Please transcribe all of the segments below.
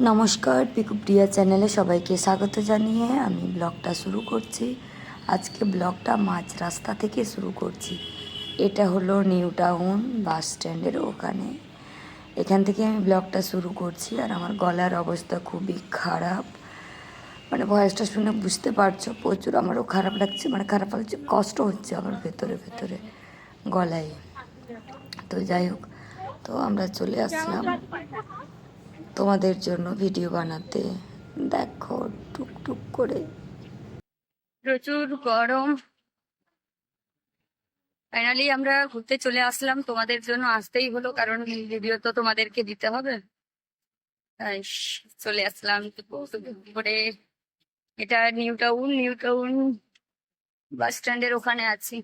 নমস্কার, পিকুপ্রিয়া চ্যানেলে সবাইকে স্বাগত জানিয়ে আমি ব্লগটা শুরু করছি। আজকে ব্লগটা মাঝ রাস্তা থেকে শুরু করছি। এটা হলো নিউ টাউন বাস স্ট্যান্ডের ওখানে। এখান থেকে আমি ব্লগটা শুরু করছি। আর আমার গলার অবস্থা খুবই খারাপ, মানে ভয়েসটা শুনে বুঝতে পারছো প্রচুর আমারও খারাপ লাগছে, মানে খারাপ লাগছে, কষ্ট হচ্ছে আমার ভেতরে ভেতরে গলায়। তো যাই হোক, তো আমরা চলে আসলাম তোমাদের জন্য ভিডিও বানাতে। দেখো টুকটুক করে প্রচুর গরম। ফাইনালি আমরা ঘুরতে চলে আসলাম, তোমাদের জন্য আসতেই হলো, কারণ ভিডিও তো তোমাদেরকে দিতে হবে। তাই চলে আসলাম করে। এটা নিউ টাউন বাস স্ট্যান্ডের ওখানে আছি।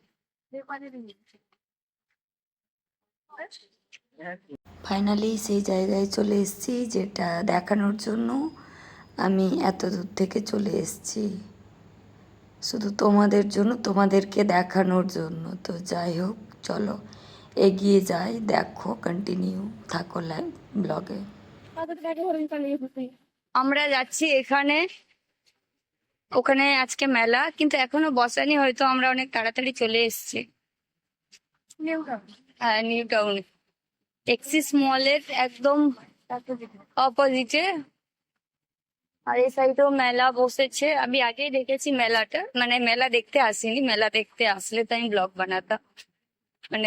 ফাইনালি সেই জায়গায় চলে এসেছি যেটা দেখানোর জন্য আমি এত দূর থেকে চলে এসেছি, শুধু তোমাদের জন্য, তোমাদেরকে দেখানোর জন্য। তো যাই হোক, চলো এগিয়ে যাই, দেখো, কন্টিনিউ থাকো লাইভ ব্লগে। আমরা যাচ্ছি এখানে, ওখানে আজকে মেলা, কিন্তু এখনো বসানি, হয়তো আমরা অনেক তাড়াতাড়ি চলে এসেছি। হ্যাঁ, নিউ টাউন এক্সিস মলের একদম অপোজিটে। আর এই সাইডেও মেলা বসেছে। আমি আগেই দেখেছি মেলাটা, মানে মেলা দেখতে আসিনি, মেলা দেখতে আসলে তো আমি ব্লগ বানাতাম। মানে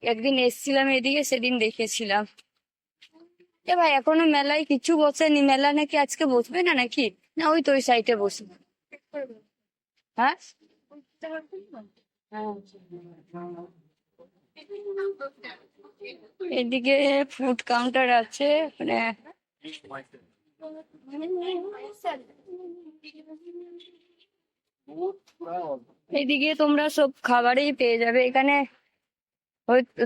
একদিন এসছিলাম এদিকে, সেদিন দেখেছিলাম। এ ভাই, এখনো মেলায় কিছু বসেনি। মেলা নাকি আজকে বসবে না নাকি? না, ওই তো ওই সাইডে বসবে। হ্যাঁ, এদিকে ফুড কাউন্টার আছে, মানে এদিকে তোমরা সব খাবারই পেয়ে যাবে এখানে।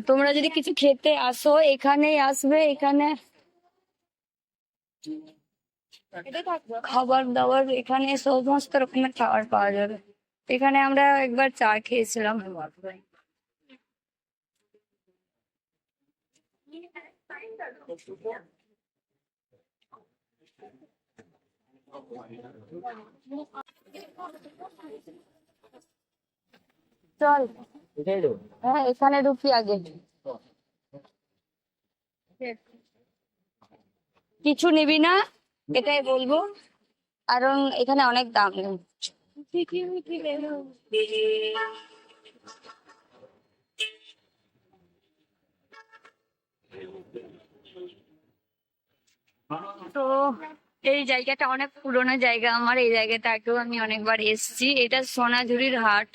তোমরা যদি কিছু খেতে আসো, এখানেই আসবে। এখানে খাবার দাবার, এখানে সমস্ত রকমের খাবার পাওয়া যাবে। এখানে আমরা একবার চা খেয়েছিলাম। চল, হ্যাঁ, এখানে ঢুকি আগে। কিছু নিবি না, এটাই বলবো, কারণ এখানে অনেক দাম নেই। তো এই জায়গাটা অনেক পুরোনো জায়গা আমার, এই জায়গাটা আগেও আমি অনেকবার এসেছি। এটা সোনাঝুরির হাট।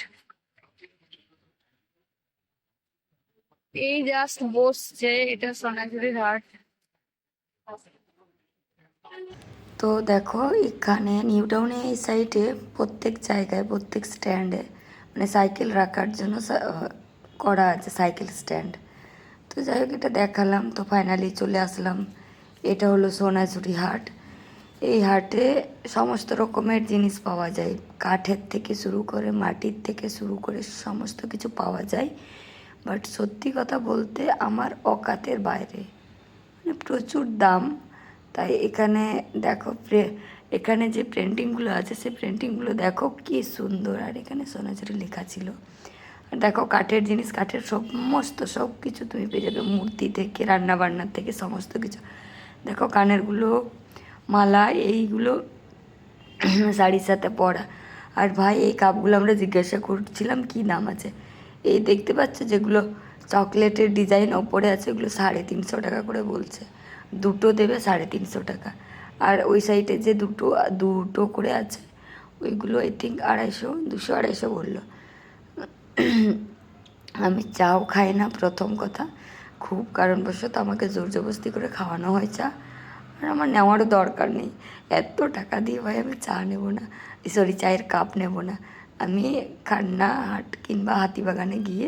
এই জাস্ট বসছে, এটা সোনাঝুরির হাট। তো দেখো, এখানে নিউ টাউনে এই সাইডে প্রত্যেক জায়গায়, প্রত্যেক স্ট্যান্ডে, মানে সাইকেল রাখার জন্য করা আছে সাইকেল স্ট্যান্ড। তো যাই হোক, এটা দেখালাম। তো ফাইনালি চলে আসলাম। এটা হলো সোনাঝুরি হাট। এই হাটে সমস্ত রকমের জিনিস পাওয়া যায়, কাঠের থেকে শুরু করে, মাটির থেকে শুরু করে সমস্ত কিছু পাওয়া যায়। বাট সত্যি কথা বলতে আমার অকাতের বাইরে, মানে প্রচুর দাম। তাই এখানে দেখো, এখানে যে প্রিন্টিংগুলো আছে, সেই প্রিন্টিংগুলো দেখো কি সুন্দর। আর এখানে সোনাঝুরি লেখা ছিল। আর দেখো, কাঠের জিনিস, কাঠের সমস্ত সব কিছু তুমি পেয়ে যাবে, মূর্তি থেকে রান্না বান্নার থেকে সমস্ত কিছু। দেখো, কানেরগুলো, মালা, এইগুলো শাড়ির সাথে পরা। আর ভাই, এই কাপগুলো আমরা জিজ্ঞাসা করছিলাম কি দাম আছে। এই দেখতে পাচ্ছ যেগুলো চকলেটের ডিজাইন ওপরে আছে, ওগুলো 350 টাকা করে বলছে। দুটো দেবে 350 টাকা। আর ওই সাইডে যে দুটো দুটো করে আছে, ওইগুলো আই থিঙ্ক 250, 200-250 বললো। আমি চাও খাই না, প্রথম কথা, খুব কারণবশত আমাকে জোর জবরদস্তি করে খাওয়ানো হয় চা। আর আমার নেওয়ারও দরকার নেই, এত টাকা দিয়ে ভাই আমি চা নেব না, সরি, চায়ের কাপ নেব না। আমি খান্না হাট কিংবা হাতিবাগানে গিয়ে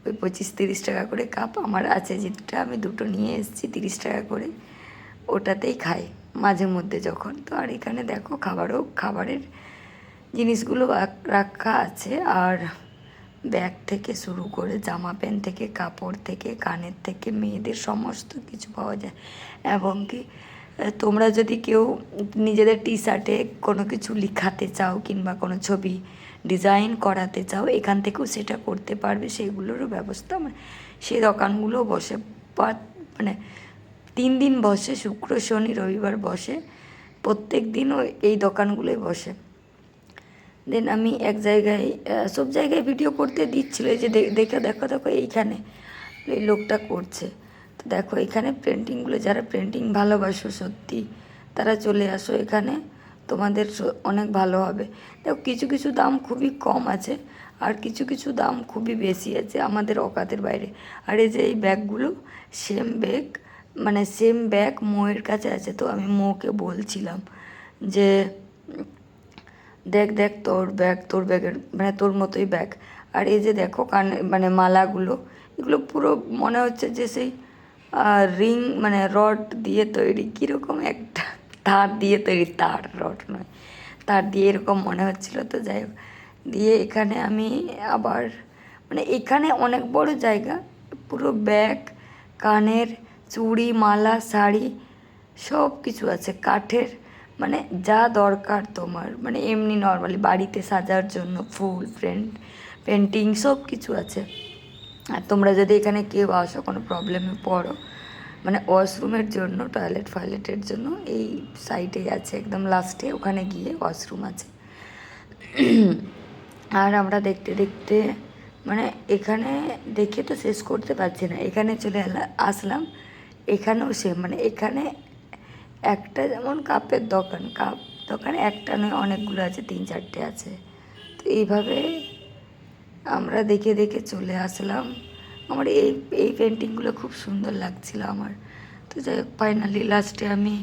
ওই 25-30 টাকা করে কাপ আমার আছে, যেটা আমি দুটো নিয়ে এসেছি 30 টাকা করে, ওটাতেই খাই মাঝে মধ্যে যখন। তো আর এখানে দেখো, খাবারের জিনিসগুলো রাখা আছে। আর ব্যাগ থেকে শুরু করে, জামা প্যান্ট থেকে, কাপড় থেকে, কানের থেকে, মেয়েদের সমস্ত কিছু পাওয়া যায়। এবং কি তোমরা যদি কেউ নিজেদের টি শার্টে কোনো কিছু লিখাতে চাও কিংবা কোনো ছবি ডিজাইন করাতে চাও, এখান থেকেও সেটা করতে পারবে, সেগুলোরও ব্যবস্থা মানে সেই দোকানগুলো বসে মানে 3 দিন বসে, শুক্র শনি রবিবার বসে, প্রত্যেক দিনও এই দোকানগুলোই বসে। দেন আমি এক জায়গায় সব জায়গায় ভিডিও করতে দিচ্ছিলো, এই যে দেখো দেখো দেখো এইখানে এই লোকটা করছে। তো দেখো এখানে পেন্টিংগুলো, যারা পেন্টিং ভালোবাসো সত্যি তারা চলে আসো এখানে, তোমাদের অনেক ভালো হবে। দেখো কিছু কিছু দাম খুবই কম আছে আর কিছু কিছু দাম খুবই বেশি আছে, আমাদের অকাতের বাইরে। আর এই যে এই ব্যাগগুলো সেম ব্যাগ, মানে সেম ব্যাগ মোয়ের কাছে আছে। তো আমি মোকে বলছিলাম যে দেখ দেখ তোর ব্যাগের মানে তোর মতোই ব্যাগ। আর এই যে দেখো কানে মানে মালাগুলো, এগুলো পুরো মনে হচ্ছে যে সেই রিং মানে রড দিয়ে তৈরি, কীরকম একটা তার দিয়ে তৈরি, তার রড নয়, তার দিয়ে এরকম মনে হচ্ছিলো। তো যাই হোক, দিয়ে এখানে আমি আবার মানে এখানে অনেক বড় জায়গা, পুরো ব্যাগ, কানের, চুড়ি, মালা, শাড়ি সব কিছু আছে কাঠের, মানে যা দরকার তোমার, মানে এমনি নর্মালি বাড়িতে সাজার জন্য ফুল পেন্টিং সব কিছু আছে। আর তোমরা যদি এখানে কেউ আসো কোনো প্রবলেমে পড়ো, মানে ওয়াশরুমের জন্য, টয়লেটের জন্য এই সাইডেই আছে, একদম লাস্টে ওখানে গিয়ে ওয়াশরুম আছে। আর আমরা দেখতে দেখতে মানে এখানে দেখে তো শেষ করতে পারছি না, এখানে চলে আসলাম। এখানেও মানে এখানে একটা যেমন কাপের কাপ দোকান একটা নয় অনেকগুলো আছে, 3-4টে আছে। তো এইভাবে আমরা দেখে দেখে চলে আসলাম। আমার এই পেন্টিংগুলো খুব সুন্দর লাগছিল আমার। তো যাই হোক ফাইনালি লাস্টে আমি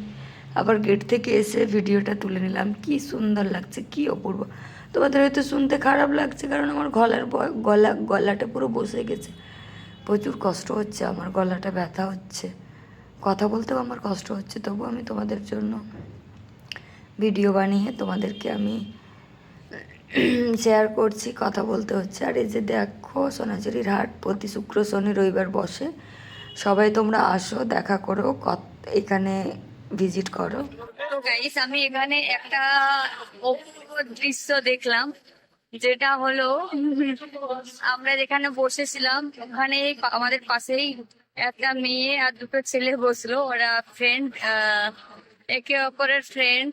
আবার গেট থেকে এসে ভিডিওটা তুলে নিলাম। কি সুন্দর লাগছে, কি অপূর্ব। তোমাদের হয়তো শুনতে খারাপ লাগছে কারণ আমার গলাটা পুরো বসে গেছে, প্রচুর কষ্ট হচ্ছে, আমার গলাটা ব্যথা হচ্ছে, কথা বলতেও আমার কষ্ট হচ্ছে। তবু আমি তোমাদের জন্য ভিডিও বানিয়ে তোমাদেরকে আমি শেয়ার করছি, কথা বলতে হচ্ছে। আর এই যে দেখো সোনাঝুরির হাট প্রতি শুক্র শনি রবিবার বসে, সবাই তোমরা আসো, দেখা করো, এখানে ভিজিট করো। তো গাইস আমি এখানে একটা অপূর্ব দৃশ্য দেখলাম, যেটা হলো আমরা যেখানে বসেছিলাম ওখানে আমাদের পাশেই একটা মেয়ে আর দুটো ছেলে বসলো, ওরা ফ্রেন্ড, একে অপরের ফ্রেন্ড।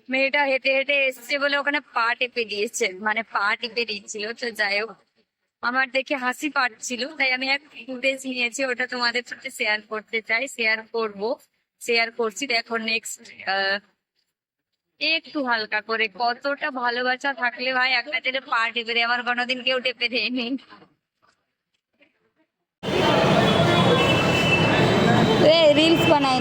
মেয়েটা হেঁটে হেঁটে এসছে বলে ওখানে পা টেপে দিয়েছে, মানে পা টেপে দিচ্ছিল। তো যাই হোক আমার দেখে হাসি পাচ্ছিল, তাই আমি এক ফুটেজ নিয়েছি, ওটা তোমাদের সাথে শেয়ার করতে চাই, শেয়ার করছি। দেখো নেক্সট একটু হালকা করে, কতটা ভালোবাসা থাকলে ভাই একটা ছেলে পা টেপে দেয়, আমার কোনোদিন কেউ টেপে দেয়নি। रील्स बनाए